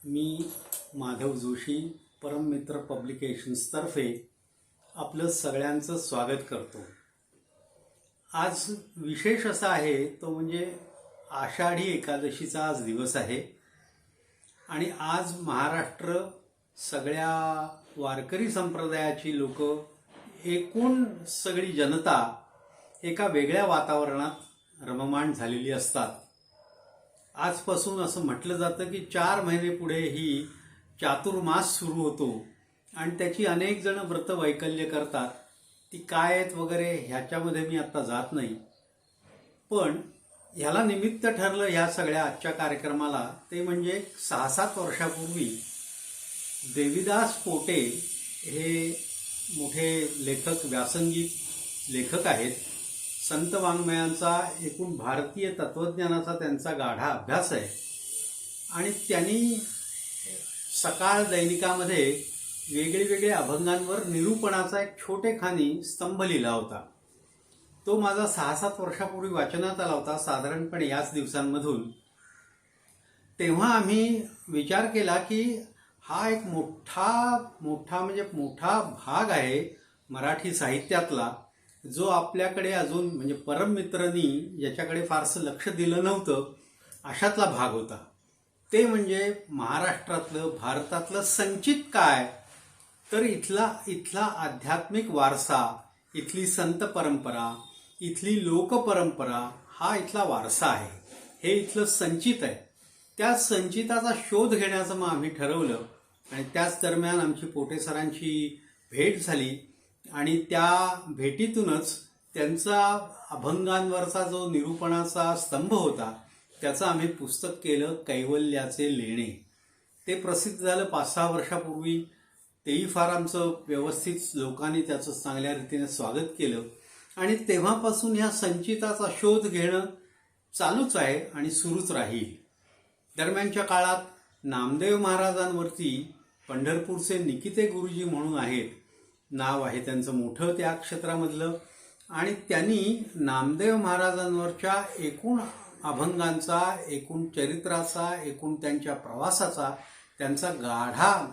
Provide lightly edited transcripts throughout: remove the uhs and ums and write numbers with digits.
मी माधव जोशी परममित्र पब्लिकेशन्सतर्फे आपलं सगळ्यांचं स्वागत करतो. आज विशेष असा आहे तो म्हणजे आषाढी एकादशीचा आज दिवस आहे आणि आज महाराष्ट्र सगळ्या वारकरी संप्रदायाची लोक एकूण सगळी जनता एका वेगळ्या वातावरणात रममाण झालेली असतात. आजपासून असं म्हटलं जातं की 4 महिने पुढे ही चातुर्मास सुरू होतो आणि त्याची अनेक जण व्रत वैकल्य करतात. ती काय आहेत वगैरे ह्याच्यामध्ये मी आता जात नाही, पण ह्याला निमित्त ठरलं ह्या सगळ्या आजच्या कार्यक्रमाला ते म्हणजे 6-7 वर्षापूर्वी देविदास पोटे हे मोठे लेखक, व्यासंगिक लेखक आहेत. संत वाङ्मयांचा एकूण भारतीय तत्वज्ञानाचा त्यांचा गाढा अभ्यास आहे आणि त्यांनी सकाळ दैनिकामध्ये वेगळ्या अभंगांवर निरूपणाचा एक छोटेखानी स्तंभ लिहिला होता. तो माझा 6-7 वर्षापूर्वी वाचनात आला होता, साधारणपणे याच दिवसांमधून. तेव्हा आम्ही विचार केला की हा एक मोठा भाग आहे मराठी साहित्यातला, जो आपल्याकडे अजून म्हणजे परममित्रांनी ज्याच्याकडे फारसं लक्ष दिलं नव्हतं अशातला भाग होता. ते म्हणजे महाराष्ट्रातलं, भारतातलं संचित काय, तर इथला आध्यात्मिक वारसा, इथली संत परंपरा, इथली लोकपरंपरा हा इथला वारसा आहे. हे इथलं संचित आहे. त्या संचिताचा शोध घेण्याचं मग आम्ही ठरवलं आणि त्याच दरम्यान आमची पोटे सरांची भेट झाली आणि त्या भेटीतूनच त्यांचा अभंगांवरचा जो निरूपणाचा स्तंभ होता त्याचं आम्ही पुस्तक केलं, कैवल्याचे लेणे. ते प्रसिद्ध झालं 5-6 वर्षापूर्वी. तेही फार आमचं व्यवस्थित लोकांनी त्याचं चांगल्या रीतीने स्वागत केलं आणि तेव्हापासून ह्या संचिताचा शोध घेणं चालूच आहे आणि सुरूच राहील. दरम्यानच्या काळात नामदेव महाराजांवरती पंढरपूरचे निकिते गुरुजी म्हणून आहेत, नाव आहे त्यांचं मोठं त्या क्षेत्रामधलं, आणि त्यांनी नामदेव महाराजांवरच्या एकूण अभंगांचा, एकूण चरित्राचा, एकूण त्यांच्या प्रवासाचा त्यांचा गाढा,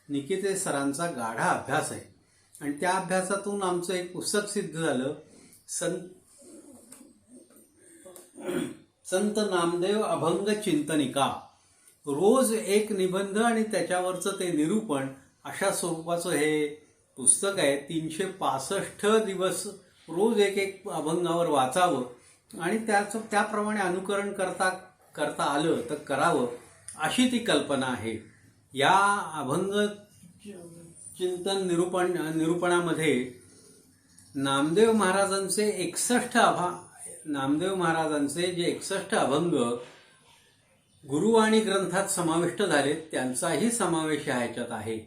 निकिते सरांचा गाढा अभ्यास आहे. आणि त्या अभ्यासातून आमचं एक पुस्तक सिद्ध झालं, संत नामदेव अभंग चिंतनिका. रोज एक निबंध आणि त्याच्यावरचं ते निरूपण अशा स्वरूपाचं हे पुस्तक आहे. 365 दिवस रोज एक अभंगावर वाचावं आणि त्याप्रमाणे अनुकरण करता आलं तर करावं, अशी ती कल्पना आहे. या अभंग चिंतन निरूपणामध्ये नामदेव महाराजांचे 61 अभंग गुरुवाणी ग्रंथात समाविष्ट झाले, त्यांचाही समावेश ह्याच्यात आहे.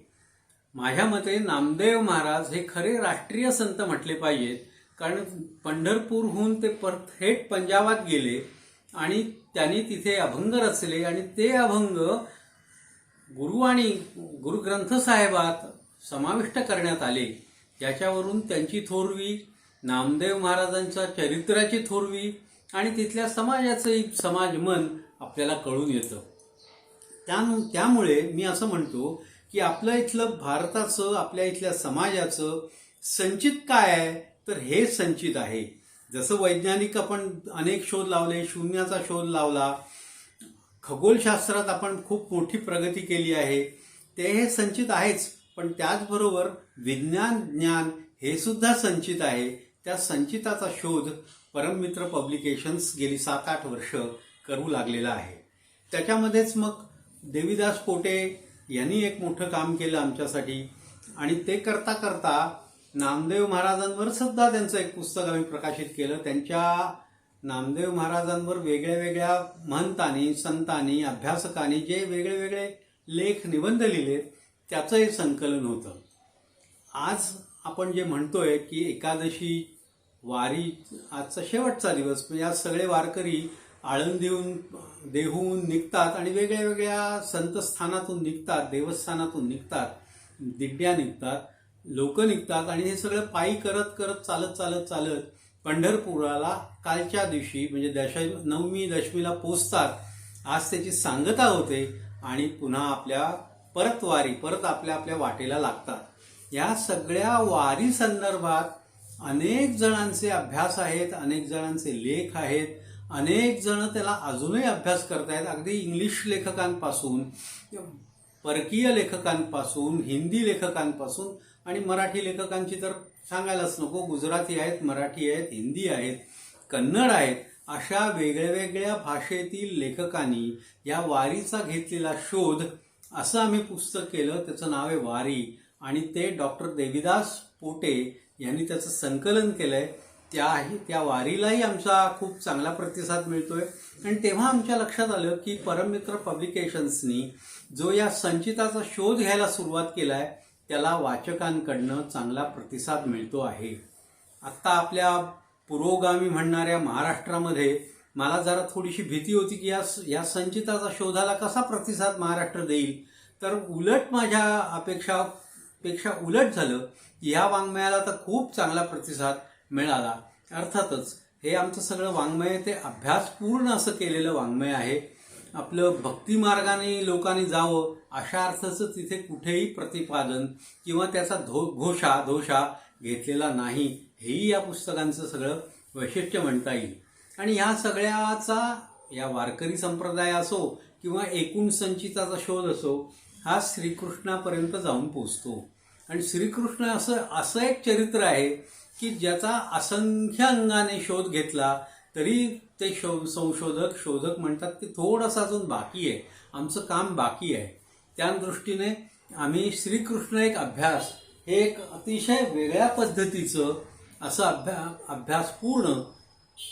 माझ्या मते नामदेव महाराज हे खरे राष्ट्रीय संत म्हटले पाहिजेत, कारण पंढरपूरहून ते थेट पंजाबात गेले आणि त्यांनी तिथे अभंग रचले आणि ते अभंग गुरुग्रंथ साहेबात समाविष्ट करण्यात आले. याच्यावरून त्यांची थोरवी, नामदेव महाराजांच्या चरित्राची थोरवी आणि तिथल्या समाजाचं समाजमन आपल्याला कळून येतं. त्यामुळे मी असं म्हणतो की आपल्या इथलं भारताचं, आपल्या इथल्या समाजाचं संचित काय आहे, तर हे संचित आहे. जसं वैज्ञानिक आपण अनेक शोध लावले, शून्याचा शोध लावला, खगोलशास्त्रात आपण खूप मोठी प्रगती केली आहे, ते हे संचित आहेच. पण त्याचबरोबर विज्ञान, ज्ञान हे सुद्धा संचित आहे. त्या संचिताचा शोध परममित्र पब्लिकेशन्स गेली 7-8 वर्ष करू लागलेला आहे. त्याच्यामध्येच मग देविदास पोटे यांनी एक मोठं काम केलं आमच्यासाठी आणि ते करता करता नामदेव महाराजांवर सुद्धा त्यांचं एक पुस्तक आम्ही प्रकाशित केलं. त्यांच्या नामदेव महाराजांवर वेगळ्या महंतांनी, संतांनी, अभ्यासकांनी जे वेगळे लेख, निबंध लिहिले त्याचं हे संकलन होतं. आज आपण जे म्हणतोय की एकादशी वारी, आजचा शेवटचा दिवस, म्हणजे आज सगळे वारकरी आळंदीहून, देहून निघतात आणि वेगळ्या संतस्थानातून निघतात, देवस्थानातून निघतात, दिंड्या निघतात, लोक निघतात आणि हे सगळं पायी करत चालत पंढरपुराला कालच्या दिवशी म्हणजे नवमी दशमीला पोचतात. आज त्याची सांगता होते आणि पुन्हा परत आपल्या वाटेला लागतात। या सगळ्या वारी संदर्भात अनेक जणांचे अभ्यास आहेत, अनेक जणांचे लेख आहेत, अनेक जण त्याला अजूनही अभ्यास करतायत। अगदी इंग्लिश लेखकांपासून, परकीय लेखकांपासून, हिंदी लेखकांपासून आणि मराठी लेखकांची तर सांगायलाच नको। गुजराती आहेत, मराठी आहेत, हिंदी आहेत, कन्नड आहेत, अशा वेगळ्या भाषेतील लेखकांनी या वारीचा घेतलेला शोध असं आम्ही पुस्तक केलं। त्याचं नाव आहे वारी आणि ते डॉक्टर देविदास पोटे यांनी त्याचं संकलन केलंय। त्या वारीलाही आमचा खूप चांगला प्रतिसाद मिळतोय आणि तेव्हा आमच्या लक्षात आलं की परममित्र पब्लिकेशन्सनी जो या संचिताचा शोध घ्यायला सुरुवात केलाय त्याला वाचकांकडनं चांगला प्रतिसाद मिळतो आहे। आत्ता आपल्या पुरोगामी म्हणणाऱ्या महाराष्ट्रामध्ये मला जरा थोडीशी भीती होती की या संचिताचा शोधाला कसा प्रतिसाद महाराष्ट्र देईल, तर उलट माझ्या अपेक्षापेक्षा उलट झालं। या वाङ्मयाला तर खूप चांगला प्रतिसाद मिळाला। अर्थातच हे आमचं सगळं वाङ्मय ते अभ्यासपूर्ण असं केलेलं वाङ्मय आहे। आपलं भक्ती मार्गाने लोकांनी जावं अशा अर्थाचं तिथे कुठेही प्रतिपादन किंवा त्याचा धोषा घेतलेला नाही, हेही या पुस्तकांचं सगळं वैशिष्ट्य म्हणता येईल। आणि ह्या सगळ्याचा या वारकरी संप्रदाय असो किंवा एकूण संचिताचा शोध असो, हा श्रीकृष्णापर्यंत जाऊन पोचतो। आणि श्रीकृष्ण असं एक चरित्र आहे की ज्याचा असंख्य अंगाने शोध घेतला तरी ते शोधक म्हणतात की थोडंसं अजून बाकी आहे, आमचं काम बाकी आहे। त्या दृष्टीने आम्ही श्रीकृष्ण एक अभ्यास हे एक अतिशय वेगळ्या पद्धतीचं असं अभ्यासपूर्ण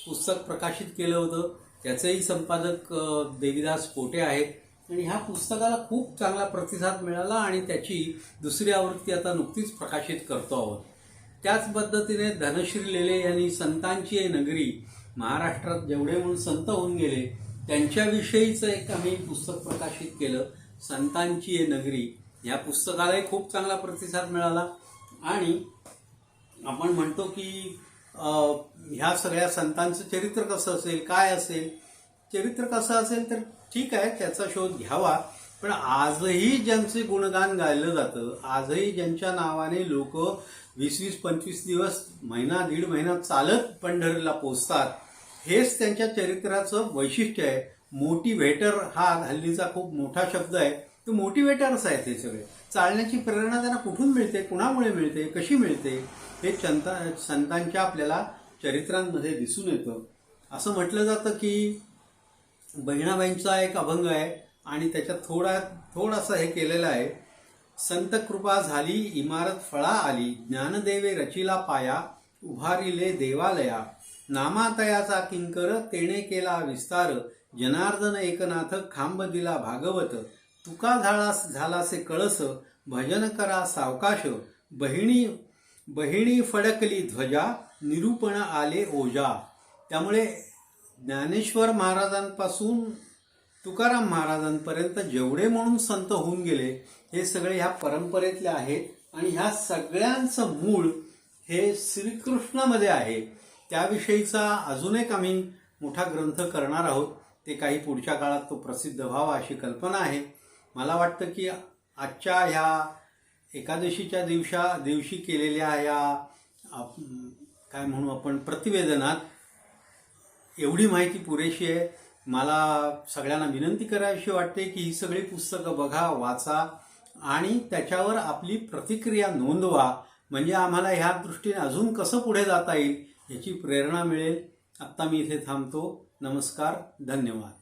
पुस्तक प्रकाशित केलं होतं। त्याचेही संपादक देविदास पोटे आहेत आणि ह्या पुस्तकाला खूप चांगला प्रतिसाद मिळाला आणि त्याची दुसरी आवृत्ती आता नुकतीच प्रकाशित करतो आहोत। त्याच पद्धतीने धनश्री लेले यांनी संतांची नगरी, महाराष्ट्रात जेवढे म्हणून संत होऊन गेले त्यांच्याविषयीचं एक आम्ही पुस्तक प्रकाशित केलं, संतांची नगरी। या पुस्तकालाही खूप चांगला प्रतिसाद मिळाला आणि आपण म्हणतो की ह्या सगळ्या संतांचं चरित्र कसं असेल, काय असेल, चरित्र कसं असेल तर ठीक आहे त्याचा शोध घ्यावा, पण आजही ज्यांचे गुणगान गायलं जातं, आजही ज्यांच्या नावाने लोक 20-25 दिवस, महिना दीड महिना चालत पंढरीला पोचतात, हेच त्यांच्या चरित्राचं वैशिष्ट्य आहे। मोटिव्हेटर हा हल्लीचा खूप मोठा शब्द आहे, तो मोटिव्हेटरच आहेत। हे सगळे चालण्याची प्रेरणा त्यांना कुठून मिळते, कुणामुळे मिळते, कशी मिळते, हे संतांच्या आपल्याला चरित्रांमध्ये दिसून येतं। असं म्हटलं जातं की बहिणाबाईंचा एक अभंग आहे आणि त्याच्यात थोडासा हे केलेलं आहे। संत कृपा झाली इमारत फळा आली, ज्ञानदेवे रचिला पाया, उभारिले देवालया, नामातयाचा किंकर तेणे केला विस्तार, जनार्दन एकनाथ खांब दिला भागवत, तुका झालासे कळस, भजन करा सावकाश, बहिणी फडकली ध्वजा, निरूपण आले ओजा। त्यामुळे ज्ञानेश्वर महाराजांपासून तुकाराम महाराजांपर्यंत जेवढे म्हणून संत होऊन गेले हे सगळे ह्या परंपरेतले आहेत आणि ह्या सगळ्यांचं मूळ हे श्रीकृष्णामध्ये आहे। त्याविषयीचा अजून एक आम्ही मोठा ग्रंथ करणार आहोत, ते काही पुढच्या काळात तो प्रसिद्ध व्हावा अशी कल्पना आहे। मला वाटतं की आजच्या ह्या एकादशीच्या दिवशी केलेल्या या काय म्हणू आपण प्रतिवेदनात एवढी माहिती पुरेशी आहे। मला सगळ्यांना विनंती करायची वाटते की ही सगळी पुस्तकं बघा, वाचा आणि त्याच्यावर आपली प्रतिक्रिया नोंदवा, म्हणजे आम्हाला ह्या दृष्टीने अजून कसं पुढे जाता येईल याची प्रेरणा मिळेल। आत्ता मी इथे थांबतो। नमस्कार, धन्यवाद।